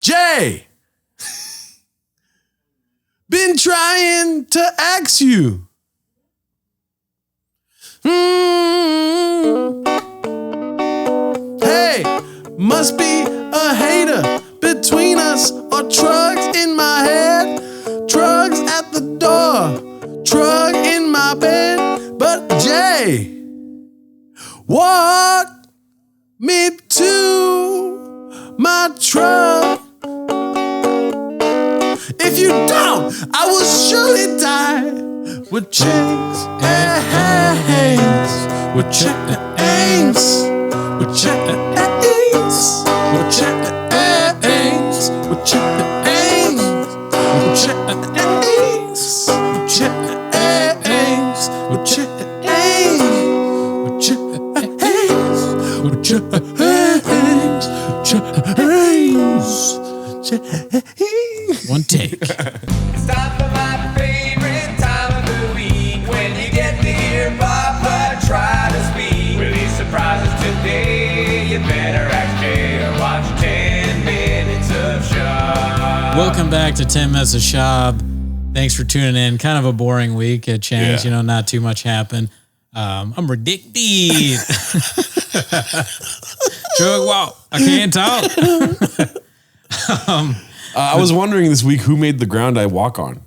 Jay, been trying to ask you. Hey, must be a hater between us or drugs in my head, drugs at the door, drug in my bed. But Jay, walk me to my truck. If you don't, I will surely die with chains and with chains, with chains, with chains, with chains, with chains, with chains, with chains. One take. It's time for my favorite time of the week. When you get to hear Papa try to speak. Will he surprise us today? You better ask Jay or watch 10 minutes of Schaub. Welcome back to 10 Minutes of Schaub. Thanks for tuning in. Kind of a boring week at Chang's. Yeah. Not too much happened. I'm Redacted. Drug walk. I can't talk. I was wondering this week who made the ground I walk on.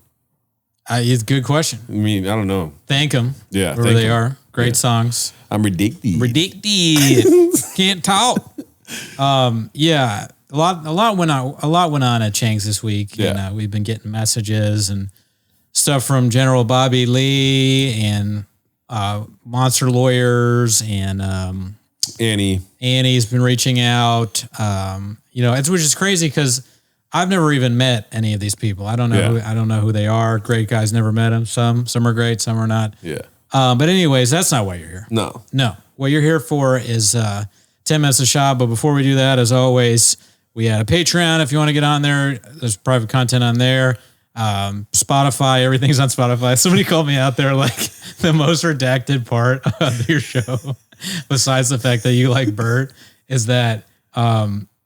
It's a good question. I mean, I don't know. Thank them. Yeah, wherever thank they 'em. are. Great songs. I'm Redacted. Redacted. Can't talk. Yeah, a lot went on at Chang's this week. Yeah. And we've been getting messages and stuff from General Bobby Lee and Monster Lawyers and Annie's been reaching out. Which is crazy because I've never even met any of these people. I don't know who they are. Great guys, never met them. Some are great, some are not. Yeah. But anyways, that's not why you're here. No. What you're here for is 10 Minutes of Schaub. But before we do that, as always, we had a Patreon. If you want to get on there, there's private content on there. Spotify, everything's on Spotify. Somebody called me out there like the most redacted part of your show, besides the fact that you like Bert, is that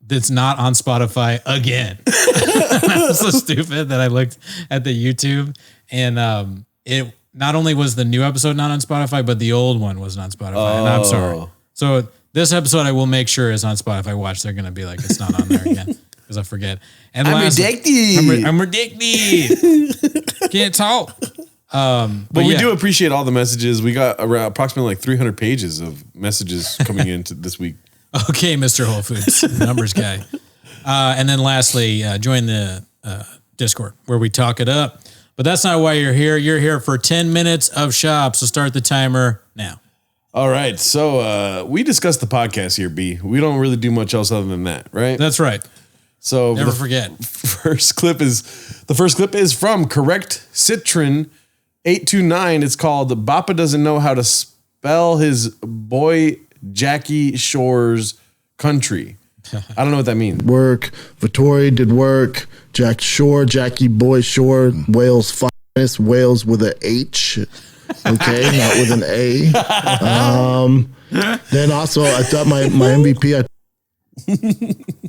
it's not on Spotify again. I was so stupid that I looked at the YouTube and it not only was the new episode not on Spotify, but the old one wasn't on Spotify. And I'm sorry. So this episode I will make sure is on Spotify. Watch, they're going to be like, it's not on there again because I forget. And I'm Redacted. I'm Redacted. Can't talk. But we do appreciate all the messages. We got around approximately like 300 pages of messages coming into this week. Okay, Mr. Whole Foods, numbers guy. And then lastly, join the Discord where we talk it up. But that's not why you're here. You're here for 10 minutes of Schaub. So start the timer now. All right. So we discussed the podcast here, B. We don't really do much else other than that, right? That's right. So Never forget. The first clip is from Correct Citron 829. It's called Bappa Doesn't Know How to Spell His Boy Jackie Shore's Country. I don't know what that means. Work. Vittori did work. Jack Shore, Jackie Boy Shore, Wales finest, Wales with an H. Okay, not with an A. Then also, I thought my MVP.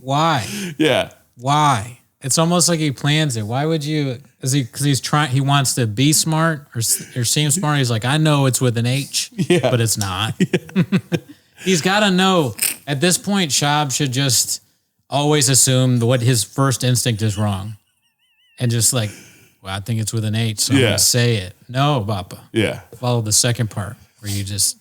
Why? Yeah. Why? It's almost like he plans it. Why would you? Is he because he's trying? He wants to be smart or seem smart. He's like, I know it's with an H, but it's not. Yeah. He's got to know. At this point, Schaub should just always assume what his first instinct is wrong, and just like, well, I think it's with an H, so I'm gonna say it. No, Bappa. Yeah. Follow the second part where you just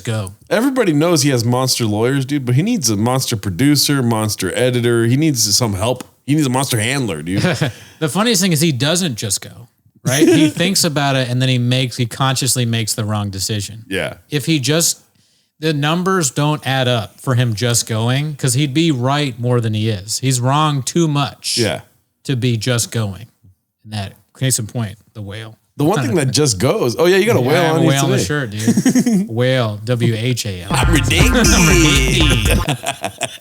go. Everybody knows he has monster lawyers, dude, but he needs a monster producer, monster editor. He needs some help. He needs a monster handler, dude. The funniest thing is he doesn't just go, right? He thinks about it and then he consciously makes the wrong decision. Yeah. If the numbers don't add up for him just going, because he'd be right more than he is. He's wrong too much to be just going. And that, case in point, the whale. The one thing that just goes. Oh, yeah, you got a whale on you whale on the today. shirt, dude. Whale, W-H-A-L. I'm ridiculous.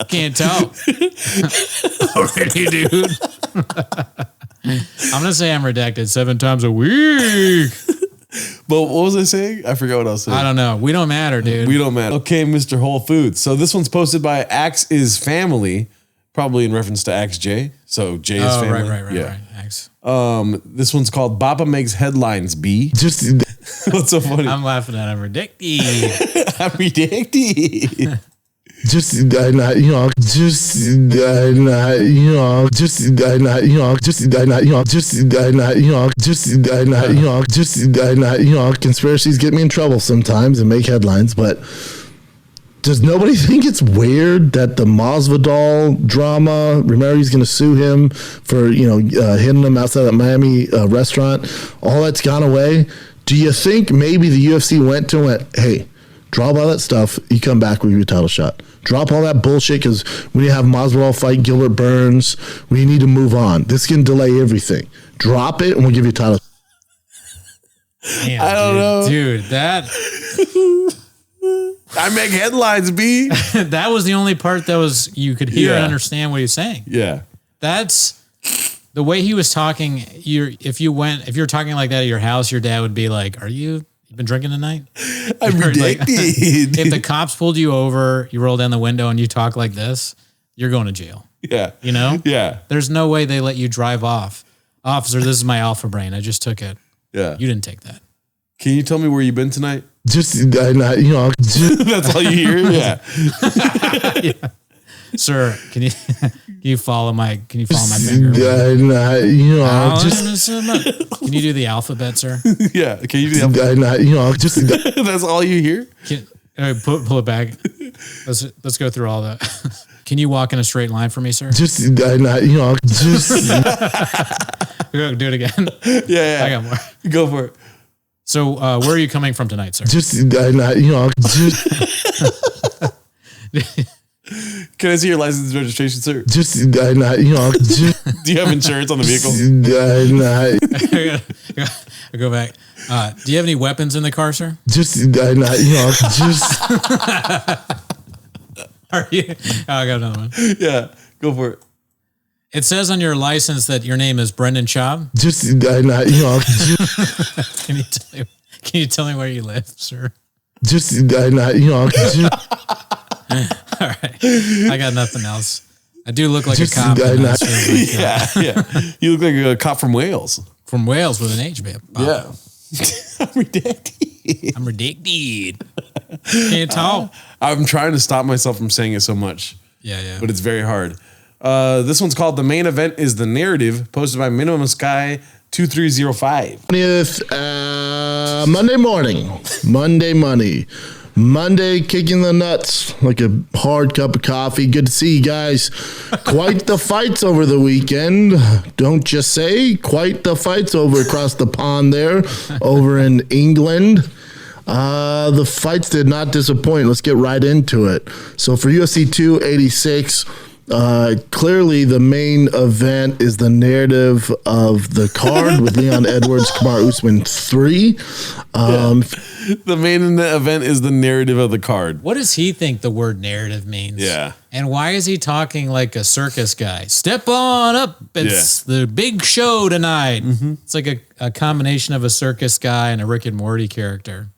Can't tell. Already, dude. I'm going to say I'm redacted 7 times a week. But what was I saying? I forgot what I was saying. I don't know. We don't matter, dude. We don't matter. Okay, Mr. Whole Foods. So this one's posted by Axe is Family. Probably in reference to Axe J. So Jay's family. Right. Axe. This one's called Bappa Makes Headlines B. Just What's so funny? I'm laughing at him. Redacted. I'm Redacted. Conspiracies get me in trouble sometimes and make headlines, but does nobody think it's weird that the Masvidal drama, remember he's going to sue him for, hitting him outside that Miami restaurant, all that's gone away? Do you think maybe the UFC went to him and went, hey, drop all that stuff, you come back with your title shot. Drop all that bullshit because we need to have Masvidal fight Gilbert Burns. We need to move on. This can delay everything. Drop it and we'll give you a title. Damn, I don't know. Dude, that I make headlines B. that was the only part that was you could hear and understand what he was saying. Yeah. That's the way he was talking. If you're talking like that at your house, your dad would be like, "You've been drinking tonight?" I'm Redacted. If the cops pulled you over, you roll down the window and you talk like this, you're going to jail. Yeah. You know? Yeah. There's no way they let you drive off. Officer, this is my alpha brain. I just took it. Yeah. You didn't take that. Can you tell me where you've been tonight? Just That's all you hear? Yeah. Yeah. Sir, can you follow my finger? Can Can you do the alphabet, sir? Yeah. Can you do that? That's all you hear? All right, pull it back. Let's go through all that. Can you walk in a straight line for me, sir? just Do it again. Yeah. I got more. Go for it. So, where are you coming from tonight, sir? Can I see your license and registration, sir? Do Do you have insurance on the vehicle? I go back. Do you have any weapons in the car, sir? Are you? Oh, I got another one. Yeah. Go for it. It says on your license that your name is Brendan Schaub. Can you tell me where you live, sir? All right. I got nothing else. I do look like a cop. Yeah. You look like a cop from Wales. From Wales with an H, babe. Yeah. I'm Redacted. I'm Redacted. Can't talk. I'm trying to stop myself from saying it so much. Yeah. But it's very hard. This one's called The Main Event is the Narrative, posted by Minimum Sky 2305. Monday morning. Monday kicking the nuts like a hard cup of coffee. Good to see you guys. Quite the fights over the weekend. Don't you say? Quite the fights over across the pond there over in England. The fights did not disappoint. Let's get right into it. So for UFC 286, clearly the main event is the narrative of the card with Leon Edwards, Kamaru Usman 3. The main event is the narrative of the card. What does he think the word narrative means? Yeah. And why is he talking like a circus guy? Step on up. It's the big show tonight. Mm-hmm. It's like a combination of a circus guy and a Rick and Morty character.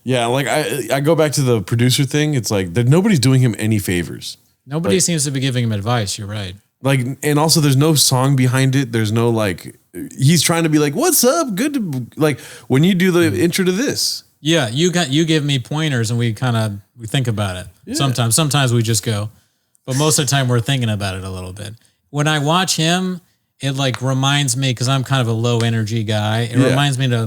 Yeah, like I go back to the producer thing. It's like nobody's doing him any favors. Nobody seems to be giving him advice. You're right. Like, and also there's no song behind it. There's no he's trying to be like, what's up? Good to, like, when you do the intro to this. Yeah, you give me pointers and we think about it. Yeah. Sometimes we just go, but most of the time we're thinking about it a little bit. When I watch him, it reminds me, because I'm kind of a low energy guy. It reminds me to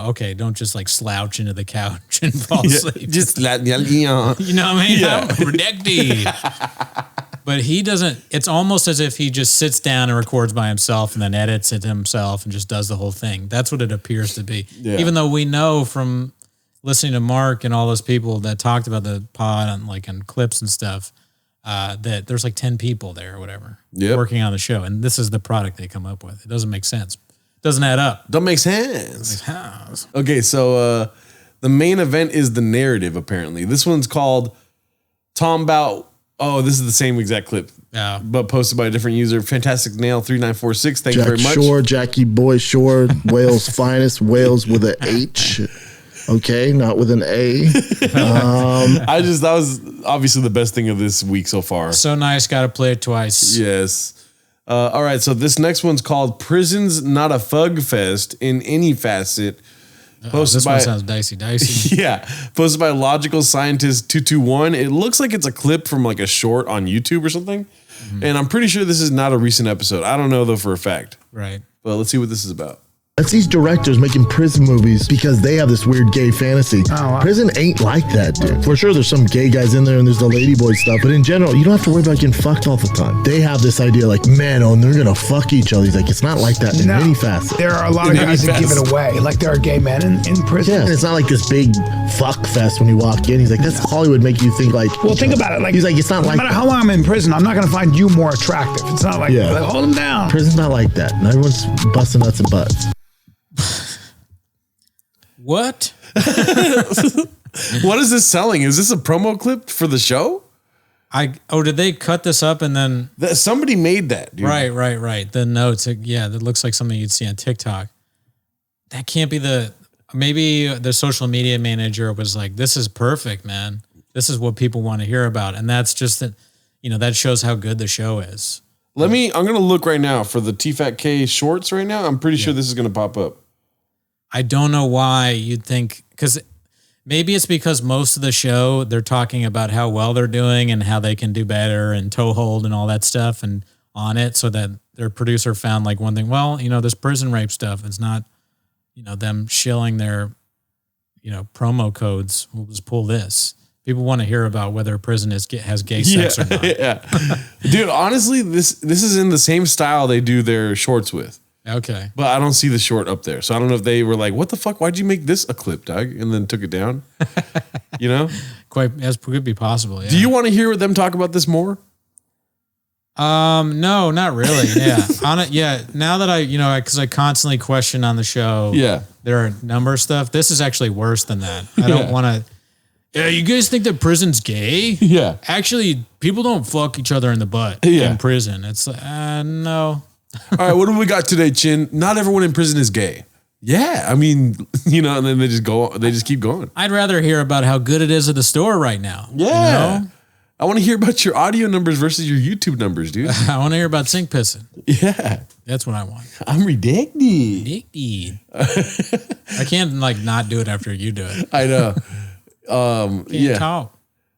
okay, don't just slouch into the couch and fall asleep. Just let me, you know what I mean? Yeah. I'm Redacted. But he doesn't. It's almost as if he just sits down and records by himself and then edits it himself and just does the whole thing. That's what it appears to be. Yeah. Even though we know from listening to Mark and all those people that talked about the pod on clips and stuff, that there's 10 people there or whatever working on the show. And this is the product they come up with. It doesn't make sense. It doesn't add up. Don't make sense. Okay, so the main event is the narrative, apparently. This one's called Tom Bout. Oh, this is the same exact clip. Yeah. But posted by a different user. Fantastic Nail 3946. Thank you very much. Jackie Boy Shore, Wales finest, Wales with an H. Okay, not with an A. That was obviously the best thing of this week so far. So nice, got to play it twice. Yes. All right, so this next one's called Prison's Not a Fug Fest in Any Facet. This one sounds dicey. Yeah, posted by Logical Scientist 221. It looks like it's a clip from like a short on YouTube or something. And I'm pretty sure this is not a recent episode. I don't know though for a fact. Right. But let's see what this is about. That's these directors making prison movies because they have this weird gay fantasy. Prison ain't like that, dude. For sure, there's some gay guys in there and there's the ladyboy stuff, but in general, you don't have to worry about getting fucked all the time. They have this idea like, man, and they're gonna fuck each other. He's like, it's not like that in any facet. There are a lot of guys that give it away. Like there are gay men in prison. Yeah, and it's not like this big fuck fest when you walk in. He's like, that's Hollywood make you think like. Well, think about it. Like he's like, it's not no like. No matter how long I'm in prison, I'm not gonna find you more attractive. It's not like, like hold him down. Prison's not like that. And everyone's busting nuts and butts. What? What is this selling? Is this a promo clip for the show? Did they cut this up and then Somebody made that, dude. Right. The notes. Yeah, that looks like something you'd see on TikTok. That can't be maybe the social media manager was like, this is perfect, man. This is what people want to hear about. And that's just that, that shows how good the show is. I'm going to look right now for the TFAT-K shorts right now. I'm pretty sure this is going to pop up. I don't know why you'd think, because maybe it's because most of the show, they're talking about how well they're doing and how they can do better and toe hold and all that stuff and on it, so that their producer found like one thing, well, this prison rape stuff, it's not, them shilling their, promo codes. We'll just pull this. People want to hear about whether a prison has gay sex or not. Yeah. Dude, honestly, this is in the same style they do their shorts with. Okay. But I don't see the short up there. So I don't know if they were like, what the fuck? Why'd you make this a clip, Doug? And then took it down. Quite as could be possible. Yeah. Do you want to hear them talk about this more? No, not really. Yeah. Now that because I constantly question on the show. Yeah. Their number stuff. This is actually worse than that. I don't want to. Yeah, you guys think that prison's gay? Yeah. Actually, people don't fuck each other in the butt in prison. It's like, no. All right, what do we got today, Chin? Not everyone in prison is gay. Yeah, I mean, and then they just keep going. I'd rather hear about how good it is at the store right now. Yeah. I want to hear about your audio numbers versus your YouTube numbers, dude. I want to hear about sink pissing. Yeah. That's what I want. I'm redacted. I can't not do it after you do it. I know. Talk.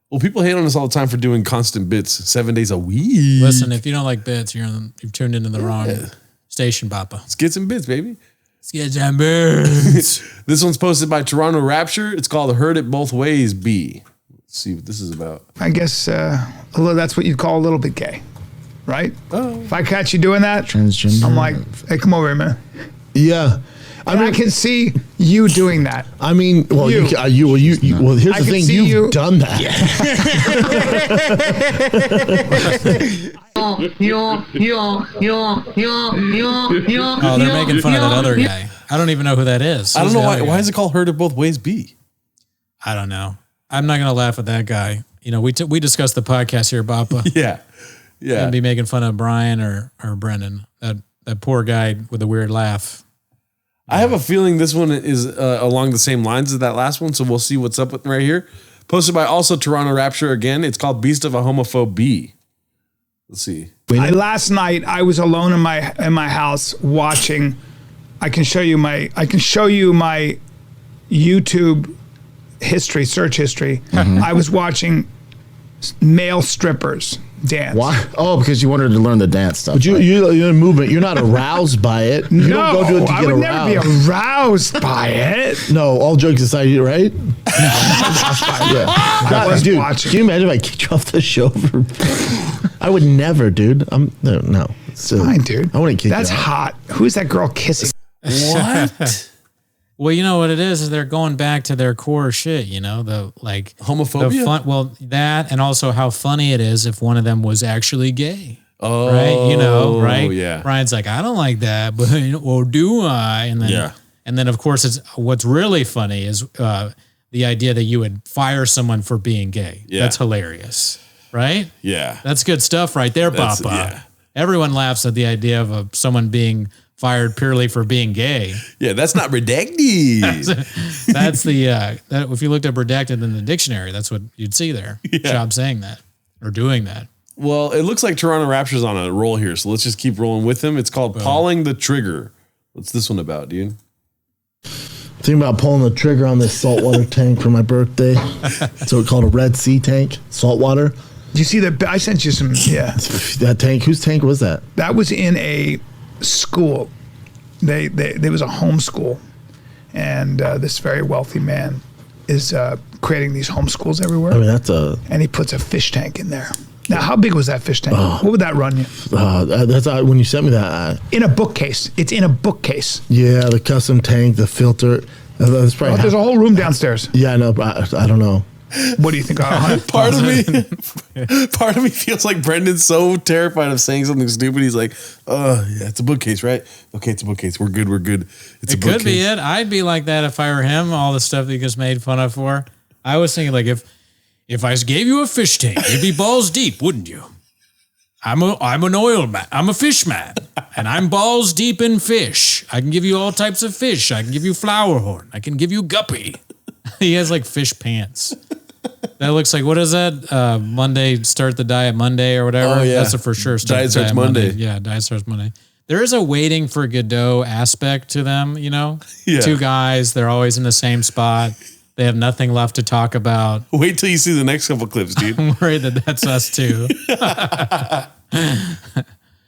Well, people hate on us all the time for doing constant bits 7 days a week. Listen, if you don't like bits, you've tuned into the wrong station, Papa. Skits and bits, baby. Skits and bits. This one's posted by Toronto Rapture. It's called Heard It Both Ways B. Let's see what this is about. I guess that's what you'd call a little bit gay, right? Oh. If I catch you doing that, Transgender. I'm like, hey, come over here, man. Yeah. I can see you doing that. I mean, well, here's the thing. You've done that. Oh, they're making fun of that other guy. I don't even know who that is. I don't know why. Why is it called Heard It Both Ways B? I don't know. I'm not gonna laugh at that guy. We discussed the podcast here, Papa. Yeah. And be making fun of Brian or Brendan. That poor guy with a weird laugh. I have a feeling this one is along the same lines as that last one, so we'll see what's up with right here. Posted by also Toronto Rapture again. It's called Beast of a Homophobe B. Let's see. Last night I was alone in my house watching. I can show you my YouTube history, search history. Mm-hmm. I was watching male strippers dance. Why? Oh, because you wanted to learn the dance stuff. But you're in a movement. You're not aroused by it. You don't go do it to I get would aroused. never be aroused by it. No, all jokes aside, right? Yeah. God, was dude, watching. can you imagine if I kicked you off the show for? I would never, dude. No. It's Fine, dude. I wouldn't kick That's you off. hot. Who's that girl kissing? What? Well, you know what it is they're going back to their core shit, the Homophobia? That, and also how funny it is if one of them was actually gay. Oh, Right? Right? Yeah. Brian's like, I don't like that, but well, do I? And then, and then of course, what's really funny is the idea that you would fire someone for being gay. Yeah. That's hilarious, right? Yeah. That's good stuff right there, Papa. Yeah. Everyone laughs at the idea of someone being fired purely for being gay. Yeah, that's not redacted. That's the that if you looked up redacted in the dictionary, that's what you'd see there. Schaub saying that or doing that. Well, it looks like Toronto Rapture's on a roll here, so let's just keep rolling with him. It's called Pulling the Trigger. What's this one about, dude? Thinking about pulling the trigger on this saltwater tank for my birthday. So it's called a Red Sea tank, saltwater. Do you see that? I sent you some. Yeah, That tank, whose tank was that? that was in a school. There was a homeschool, and this very wealthy man is creating these homeschools everywhere. I mean, that's a. And he puts a fish tank in there. Now, how big was that fish tank? What would that run you? That's when you sent me that. In a bookcase. It's in a bookcase. Yeah, the custom tank, the filter. That's probably There's a whole room downstairs. Yeah, I know. But I don't know. What do you think? Part of me feels like Brendan's so terrified of saying something stupid. He's like, yeah, it's a bookcase, right? Okay, it's a bookcase. We're good. It's a bookcase. Could be it. I'd be like that if I were him. All the stuff that he gets made fun of for. I was thinking like if I gave you a fish tank, you'd be balls deep, wouldn't you? I'm an oil man. I'm a fish man, and I'm balls deep in fish. I can give you all types of fish. I can give you flower horn. I can give you guppy. He has like fish pants. That looks like, what is that? Monday, start the diet Monday or whatever. Oh, yeah. That's a for sure. Diet starts Monday. Yeah, diet starts Monday. There is a waiting for Godot aspect to them, you know? Yeah. Two guys, they're always in the same spot. They have nothing left to talk about. Wait till you see the next couple clips, dude. I'm worried that that's us too.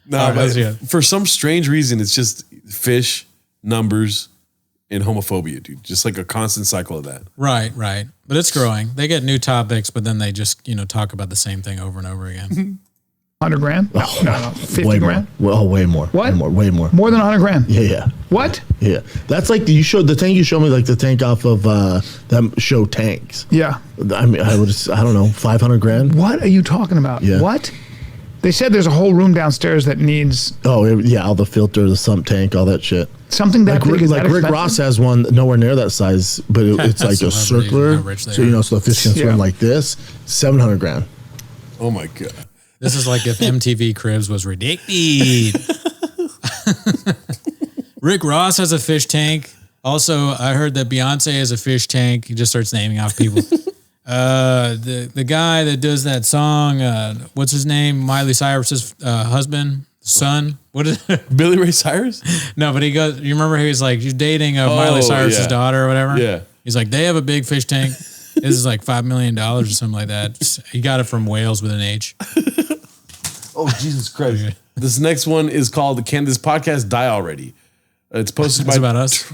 No, but for some strange reason, it's just fish, numbers, and homophobia, dude. Just like a constant cycle of that. Right. But it's growing. They get new topics, but then they just, talk about the same thing over and over again. 100 grand? No, 50 way grand? More. Well, way more. What? Way more. More than 100 grand? Yeah. What? Yeah. That's like the tank you showed me, like the tank off of them show tanks. Yeah. I mean, I don't know, 500 grand. What are you talking about? Yeah. What? They said there's a whole room downstairs that needs Oh, yeah, all the filter, the sump tank, all that shit. something that big. Is Like that Rick expensive? Ross has one nowhere near that size, but it's like a Celebrities, circular. how rich they So, are. so the fish can swim Yeah. like this, 700 grand. Oh my God. This is like if MTV Cribs was redacted. Rick Ross has a fish tank. Also, I heard that Beyonce has a fish tank. He just starts naming off people. The guy that does that song, what's his name? Miley Cyrus's husband, son. What is it? Billy Ray Cyrus? No, but he goes. You remember he was like, he's dating Miley Cyrus's yeah. daughter or whatever. Yeah. He's like, they have a big fish tank. This is like $5 million or something like that. He got it from Wales with an H. Oh, Jesus Christ. This next one is called Can This Podcast Die Already? It's posted It's by about us.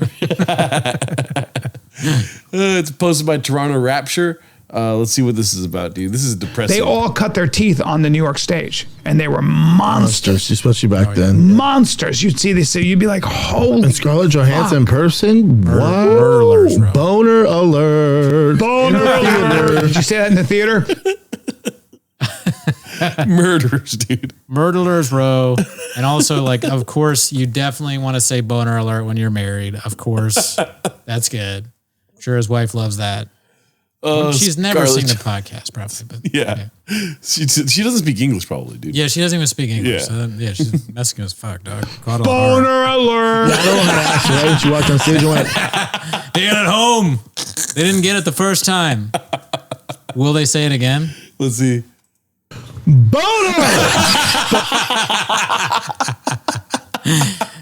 It's posted by Toronto Rapture. Let's see what this is about, dude. This is depressing. They all cut their teeth on the New York stage, and they were monsters. Especially back then. Monsters. You'd see this, you'd be like, holy. And Scarlett Johansson in person? Wow. Murder alerts, bro. Boner alert. Boner alert. Did you say that in the theater? Murderers, dude. Murderers, bro. And also, like, of course, you definitely want to say boner alert when you're married. Of course. That's good. I'm sure his wife loves that. She's never seen the podcast, probably. But Yeah. She doesn't speak English, probably, dude. Yeah, she doesn't even speak English. Yeah. So then, she's Mexican as fuck, dog. Caught all Boner alert. I don't know how to ask you, right? She walked on stage and went, They got it home. They didn't get it the first time. Will they say it again? Let's see. boner!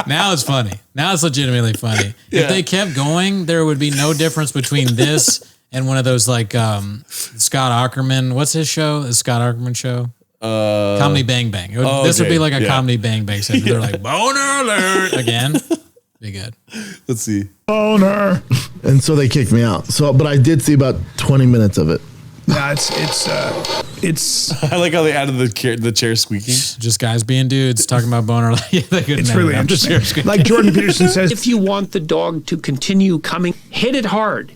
Now it's funny. Now it's legitimately funny. Yeah. If they kept going, there would be no difference between this and one of those like Scott Aukerman. What's his show? The Scott Aukerman show? Comedy Bang Bang. This would be like a Comedy Bang Bang segment. They're like, boner alert again. Be good. Let's see. Boner. And so they kicked me out. But I did see about 20 minutes of it. No, it's I like how they added the chair squeaking. Just guys being dudes talking about boner alert. Yeah, they couldn't it's have really it. interesting. Like Jordan Peterson says, If you want the dog to continue coming, hit it hard.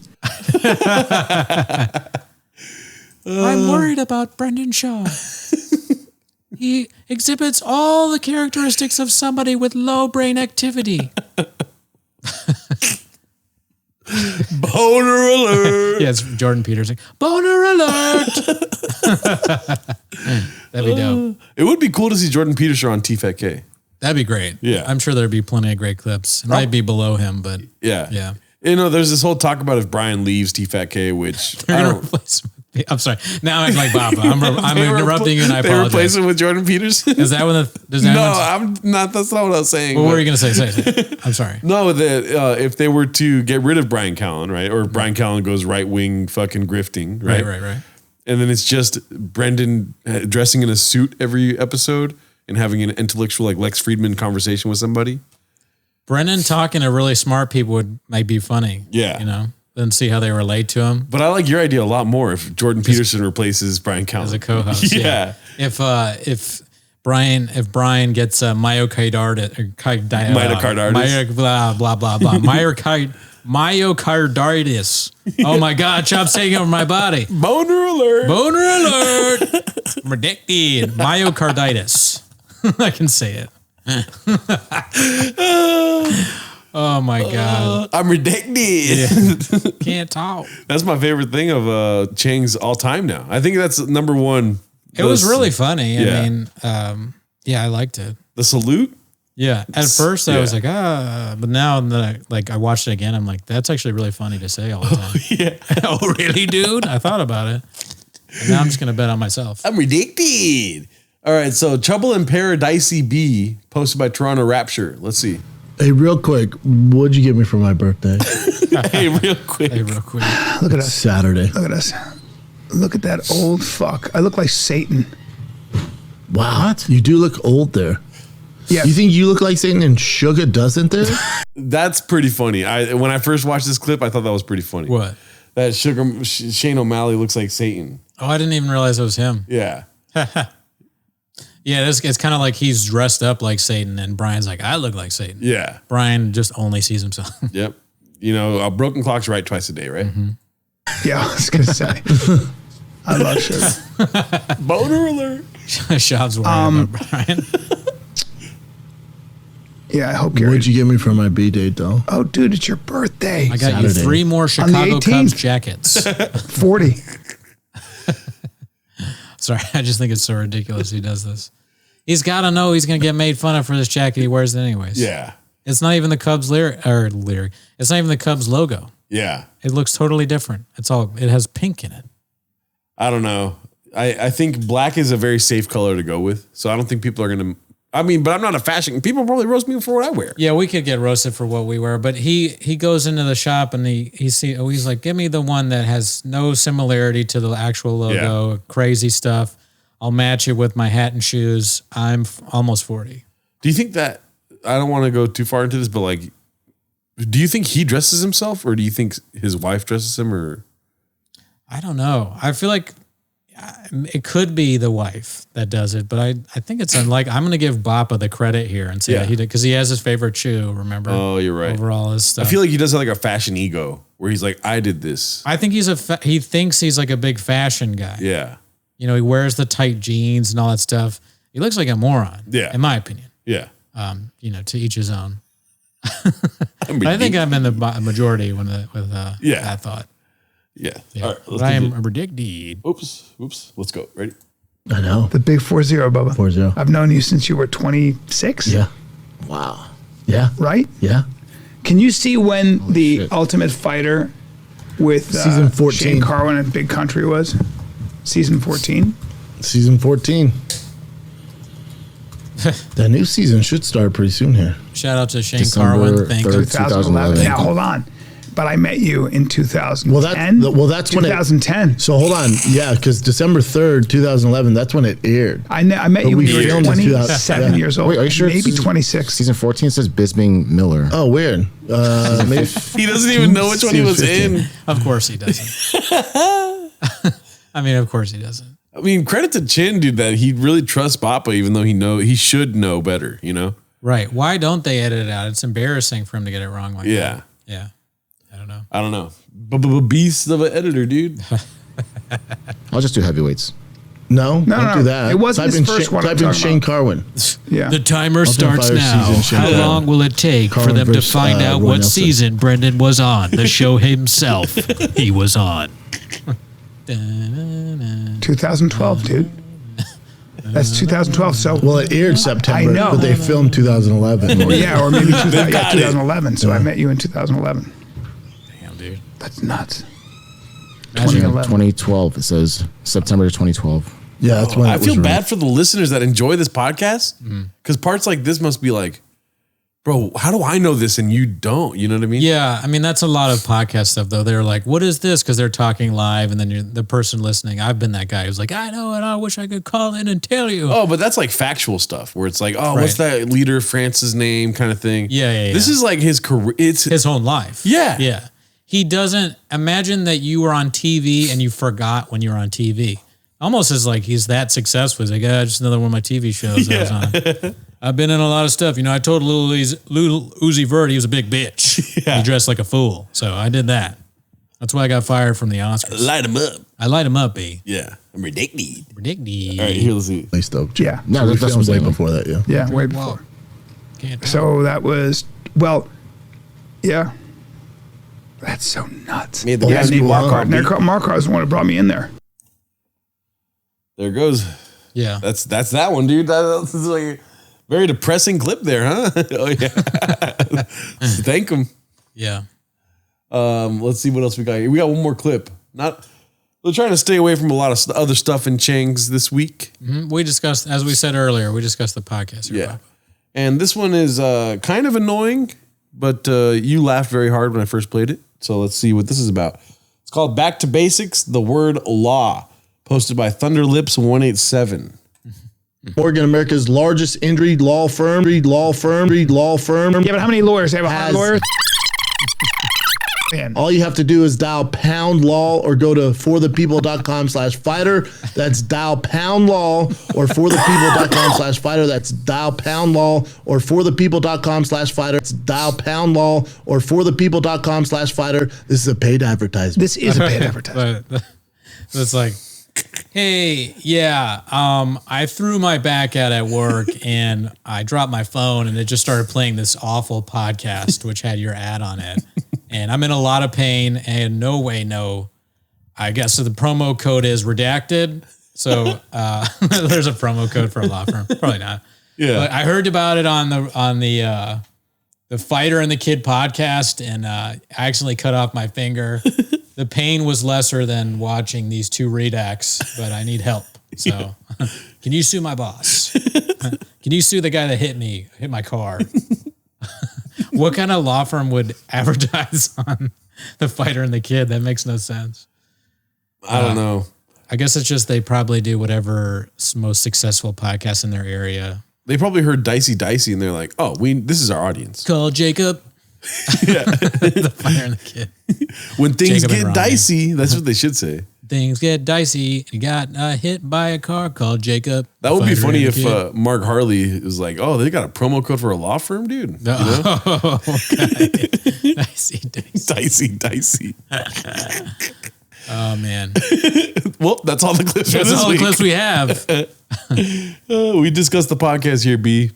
I'm worried about Brendan Shaw. He exhibits all the characteristics of somebody with low brain activity. Boner alert. Yeah, it's Jordan Peterson. Boner alert. That'd be dope. It would be cool to see Jordan Peterson on T-Fat K. That'd be great. Yeah. I'm sure there'd be plenty of great clips. It might be below him, but Yeah. yeah. You know, there's this whole talk about if Brian leaves T-Fat-K, which They're I gonna don't. replace him. I'm sorry. Now I'm like Baba. I'm They interrupting you and I They replace apologize. him with Jordan Peterson. Is that what does that No, one- I'm not. That's not what I was saying. What but- were you gonna say? Say. I'm sorry. No, that if they were to get rid of Brian Callen, right, or Brian Callen goes right wing fucking grifting, right, Right. and then it's just Brendan dressing in a suit every episode and having an intellectual like Lex Friedman conversation with somebody. Brendan talking to really smart people might be funny. Yeah. You know, then see how they relate to him But I like your idea a lot more if Jordan Peterson replaces Brian Callen as a co-host. Yeah. If Brian gets myocarditis or Myocarditis. blah blah blah blah myocarditis. Oh my God! Stop saying it over my body. Boner alert. Boner alert. Redacted. Myocarditis. I can say it. Oh my God. I'm redacted. Can't talk. That's my favorite thing of Chang's all time now. I think that's number one. It was really funny. Yeah. I mean, I liked it. The salute. Yeah. At first I was Yeah. like, but now that I watched it again, I'm like, that's actually really funny to say all the time. Yeah. Oh, really, dude? I thought about it. And now I'm just going to bet on myself. I'm redacted. All right, so Trouble in Paradise B, posted by Toronto Rapture. Let's see. Hey, real quick, what'd you get me for my birthday? Hey, real quick. Hey, real quick. Look at us. Saturday. Look at us. Look at that old fuck. I look like Satan. Wow. What? You do look old there. Yeah. You think you look like Satan and Sugar doesn't there? That's pretty funny. When I first watched this clip, I thought that was pretty funny. What? That Shane O'Malley looks like Satan. Oh, I didn't even realize it was him. Yeah. Yeah, it's kind of like he's dressed up like Satan, and Brian's like, I look like Satan. Yeah. Brian just only sees himself. Yep. You know, a broken clock's right twice a day, right? Yeah, I was going to say. I love Sugar. Boner alert. Schaub's worried about Brian. Yeah, I hope you're. What'd you get me for my B-date, though? Oh, dude, it's your birthday. I got Saturday. you 3 more the Chicago 18th? Cubs jackets. 40. Sorry, I just think it's so ridiculous he does this. He's got to know he's going to get made fun of for this jacket. He wears it anyways. Yeah. It's not even the Cubs lyric. It's not even the Cubs logo. Yeah. It looks totally different. It has pink in it. I don't know. I think black is a very safe color to go with. So I don't think people are going to. I mean, but I'm not a fashion. People probably roast me for what I wear. Yeah, we could get roasted for what we wear, but he goes into the shop and he's like, give me the one that has no similarity to the actual logo, crazy stuff. I'll match it with my hat and shoes. I'm almost 40. Do you think that, I don't want to go too far into this, but like, do you think he dresses himself or do you think his wife dresses him or? I don't know. I feel like it could be the wife that does it, but I think it's unlikely. I'm going to give Bappa the credit here and say that he did, because he has his favorite shoe, remember? Oh, you're right. Over all his stuff. I feel like he does have like a fashion ego where he's like, I did this. I think he thinks he's like a big fashion guy. Yeah. You know, he wears the tight jeans and all that stuff. He looks like a moron. Yeah. In my opinion. Yeah. You know, to each his own. I think I'm in the majority with that thought. Yeah. Yeah. All right. But I am predicted. Oops. Let's go. Ready? I know. The big 4-0, Bubba. 4-0. I've known you since you were 26. Yeah. Wow. Yeah. Right? Yeah. Can you see when the shit. Ultimate Fighter with Season 14. Shane Carwin and Big Country was? Season 14? Season 14. That new season should start pretty soon here. Shout out to Shane December Carwin. Thank you. 2011. Now, hold on. But I met you in 2010. That's when 2010. So hold on. Yeah, because December 3rd, 2011, that's when it aired. I met you we when you were filmed in 27 years old. Wait, are you sure? Maybe 26. Season 14 says Bisbing Miller. Oh, weird. Maybe He doesn't even know which one he was in. Of course he doesn't. I mean, of course he doesn't. I mean, credit to Chin, dude, that he really trusts Bappa, even though he should know better, you know? Right. Why don't they edit it out? It's embarrassing for him to get it wrong like that. Yeah. Yeah. I don't know. Beast of an editor, dude. I'll just do heavyweights. No, don't do that. It wasn't his first one I'm Type in talking Shane about. Carwin. Yeah. The timer Ultimate starts Fire now. season, Shane How Carwin. long will it take for Carwin them to versus, find out Roy what Nelson. season Brendan was on? The show himself. He was on. 2012, dude. That's 2012. So Well, it aired September, I know. but they filmed 2011. yeah, or maybe got it. 2011. So I met you in 2011. Damn, dude. That's nuts. Imagine 2011. 2012. It says September 2012. Yeah, that's when I it was feel bad released. for the listeners that enjoy this podcast Mm-hmm. because parts like this must be like, bro, how do I know this and you don't? You know what I mean? Yeah, I mean that's a lot of podcast stuff though. They're like, "What is this?" Because they're talking live, and then the person listening. I've been that guy who's like, "I know, and I wish I could call in and tell you." Oh, but that's like factual stuff where it's like, oh, what's that leader France's name kind of thing. Yeah. This is like his career. It's His whole life. Yeah. Yeah. He doesn't imagine that you were on TV and you forgot when you were on TV. Almost as like he's that successful. He's like, just another one of my TV shows I was on. I've been in a lot of stuff. You know, I told Lil Uzi Vert he was a big bitch. Yeah. He dressed like a fool. So I did that. That's why I got fired from the Oscars. light him up. I light him up, B. Yeah. I'm ridiculous. Ridiculous. All right, here, let's see. Nice though. Yeah. No, We that's filmed what's way way before that. Yeah. Yeah, way Wow. before. Can't tell. So that was, well, yeah. That's so nuts. Made the Yeah, best Nate school Marquardt. beat. Marquardt was the one who brought me in there. There it goes. Yeah. That's that one, dude. That's like a very depressing clip there, huh? Oh yeah. Thank him. Yeah. Let's see what else we got here. We got one more clip. We're trying to stay away from a lot of other stuff in Chang's this week. We discussed, as we said earlier, we discussed the podcast. Here, Yeah. Bob. And this one is kind of annoying, but you laughed very hard when I first played it. So let's see what this is about. It's called Back to Basics, the Word Law, posted by Thunderlips187. Morgan, America's largest injury law firm. Yeah, but how many lawyers? They have 100 Has- lawyers? Man. All you have to do is dial pound law or go to forthepeople.com/fighter. That's dial pound law or forthepeople.com/fighter. That's dial pound law or forthepeople.com/fighter. It's dial pound law or forthepeople.com/fighter. This is a paid advertisement. This is a paid advertisement. But it's like, hey, yeah, I threw my back out at work and I dropped my phone and it just started playing this awful podcast which had your ad on it. And I'm in a lot of pain and no. I guess so the promo code is redacted. So there's a promo code for a law firm. Probably not. Yeah. But I heard about it on the Fighter and the Kid podcast, and I accidentally cut off my finger. The pain was lesser than watching these two redacts, but I need help. So can you sue my boss? Can you sue the guy that hit my car? What kind of law firm would advertise on the Fighter and the Kid? That makes no sense. I don't know. I guess it's just they probably do whatever's most successful podcast in their area. They probably heard Dicey and they're like, oh, this is our audience. Call Jacob. The Fighter and the Kid. When things Jacob and get Ronnie. dicey, that's what they should say. Things get dicey. You got hit by a car called Jacob. That would be Fighter funny and the if Kid. Mark Harley was like, oh, they got a promo code for a law firm, dude. You know? Oh, okay. Dicey. Dicey. Oh man, Well, that's all the clips for that's this all the week. clips we have. We discussed the podcast here, B.